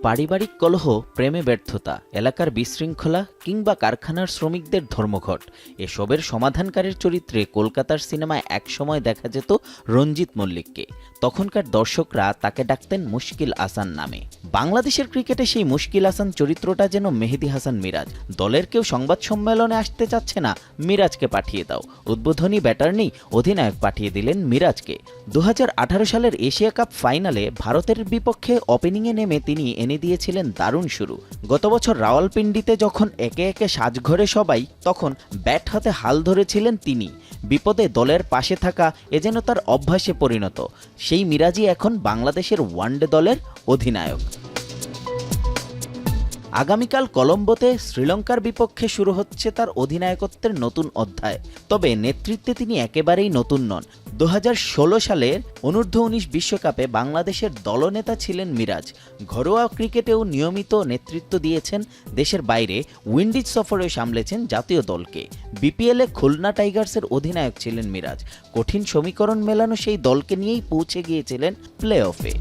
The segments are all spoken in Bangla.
পারিবারিক কলহ, প্রেমে ব্যর্থতা, এলাকার বিশৃঙ্খলা কিংবা কারখানার শ্রমিকদের ধর্মঘট এসবের সমাধানকারীর চরিত্রে কলকাতার সিনেমায় একসময় দেখা যেত রঞ্জিত মল্লিককে। তখনকার দর্শকরা তাকে ডাকতেন মুশকিল আসান নামে। বাংলাদেশের ক্রিকেটে সেই মুশকিল আসান চরিত্রটা যেন মেহেদী হাসান মিরাজ। দলের কেউ সংবাদ সম্মেলনে আসতে চাচ্ছে না, মিরাজকে পাঠিয়ে দাও। উদ্বোধনী ব্যাটার নেই, অধিনায়ক পাঠিয়ে দিলেন মিরাজকে। 2018 সালের এশিয়া কাপ ফাইনালে ভারতের বিপক্ষে ওপেনিংয়ে নেমে তিনি এনে দিয়েছিলেন দারুণ শুরু। গত বছর রাওয়ালপিন্ডিতে যখন একে একে সাজঘরে সবাই, তখন ব্যাট হাতে হাল ধরেছিলেন তিনি। বিপদে দলের পাশে থাকা এ যেন তার অভ্যাসে পরিণত। সেই মিরাজই এখন বাংলাদেশের ওয়ানডে দলের অধিনায়ক। আগামীকাল কলম্বোতে শ্রীলঙ্কার বিপক্ষে শুরু হচ্ছে তার অধিনায়কত্বের নতুন অধ্যায়। তবে নেতৃত্বে তিনি একেবারেই নতুন নন। 2016 সালের অনূর্ধ্ব-19 বিশ্বকাপে বাংলাদেশের দলনেতা ছিলেন মিরাজ। ঘরোয়া ক্রিকেটেও নিয়মিত নেতৃত্ব দিয়েছেন দেশের বাইরে, উইন্ডিজ সফরেও সামলেছেন জাতীয় দলকে। বিপিএলে খুলনা টাইগার্সের অধিনায়ক ছিলেন মিরাজ। কঠিন সমীকরণ মেলানো সেই দলকে নিয়েই পৌঁছে গিয়েছিলেন প্লে অফে।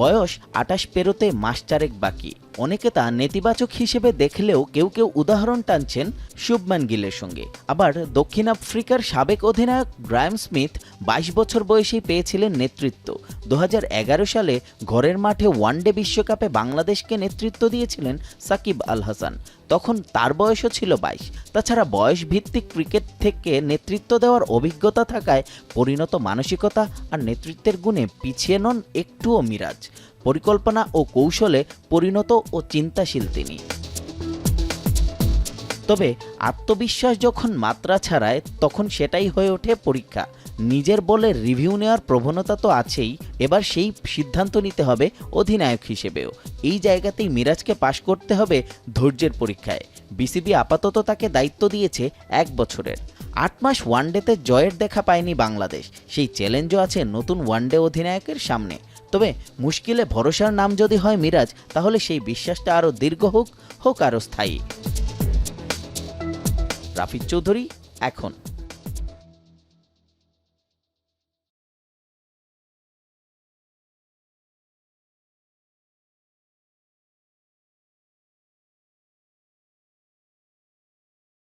বয়স 28 পেরোতে মাস চারেক বাকি। অনেকে তা নেতিবাচক হিসেবে দেখলেও কেউ কেউ উদাহরণ টানছেন শুভমান গিলের সঙ্গে। আবার দক্ষিণ আফ্রিকার সাবেক অধিনায়ক গ্রায়াম স্মিথ 22 বছর বয়সেই পেয়েছিলেন নেতৃত্ব। 2011 সালে ঘরের মাঠে ওয়ানডে বিশ্বকাপে বাংলাদেশকে নেতৃত্ব দিয়েছিলেন সাকিব আল হাসান। তখন তার বয়সও ছিল 22। তাছাড়া বয়স ভিত্তিক ক্রিকেট থেকে নেতৃত্ব দেওয়ার অভিজ্ঞতা থাকায় পরিণত মানসিকতা আর নেতৃত্বের গুণে পিছিয়ে নন একটুও মিরাজ। পরিকল্পনা ও কৌশলে পরিণত ও চিন্তাশীল তিনি। তবে আত্মবিশ্বাস যখন মাত্রা ছাড়ায়, তখন সেটাই হয়ে ওঠে পরীক্ষা। নিজের বলে রিভিউ নেওয়ার প্রবণতা তো আছেই, এবার সেই সিদ্ধান্ত নিতে হবে অধিনায়ক হিসেবেও। এই জায়গাতেই মিরাজকে পাশ করতে হবে ধৈর্যের পরীক্ষায়। বিসিবি আপাতত তাকে দায়িত্ব দিয়েছে 1 বছরের। 8 মাস ওয়ানডেতে জয়ের দেখা পায়নি বাংলাদেশ। সেই চ্যালেঞ্জও আছে নতুন ওয়ানডে অধিনায়কের সামনে। তবে মুশকিলে ভরসার নাম যদি হয় মিরাজ, তাহলে সেই বিশ্বাসটা আরও দীর্ঘ হোক আরও স্থায়ী। রাফিদ চৌধুরী, এখন।